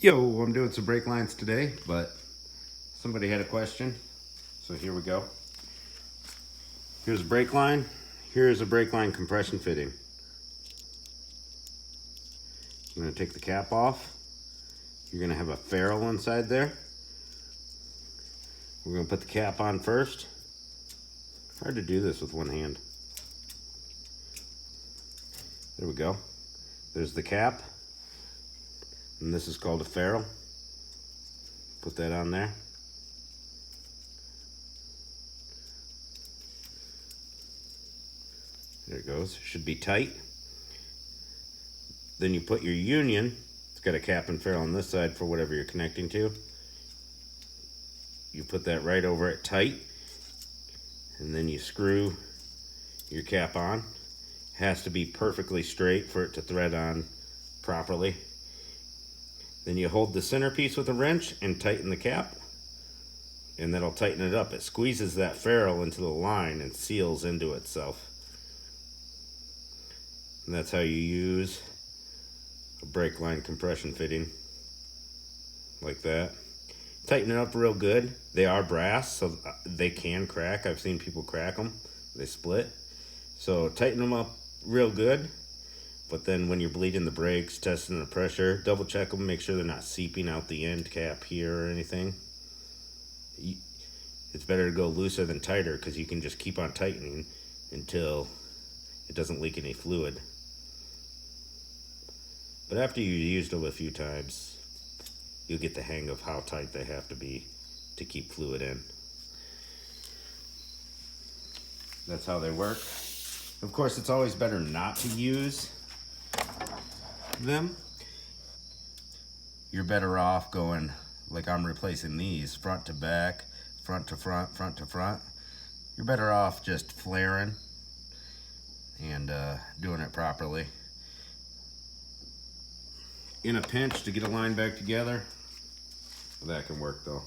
Yo, I'm doing some brake lines today, but somebody had a question, so here we go. Here's a brake line. Here's a brake line compression fitting. I'm going to take the cap off. You're going to have a ferrule inside there. We're going to put the cap on first. Hard to do this with one hand. There we go. There's the cap. And this is called a ferrule. Put that on there. There it goes. Should be tight. Then you put your union. It's got a cap and ferrule on this side for whatever you're connecting to. You put that right over it tight. And then you screw your cap on. It has to be perfectly straight for it to thread on properly. Then you hold the centerpiece with a wrench and tighten the cap, and that'll tighten it up. It squeezes that ferrule into the line and seals into itself. And that's how you use a brake line compression fitting, like that. Tighten it up real good. They are brass, so they can crack. I've seen people crack them. They split. So tighten them up real good. But then when you're bleeding the brakes, testing the pressure, double check them, make sure they're not seeping out the end cap here or anything. It's better to go looser than tighter because you can just keep on tightening until it doesn't leak any fluid. But after you've used them a few times, you'll get the hang of how tight they have to be to keep fluid in. That's how they work. Of course, it's always better not to use them. You're better off going like I'm replacing these, front to back, front to front, front to front. You're better off just flaring and doing it properly. In a pinch to get a line back together, that can work though.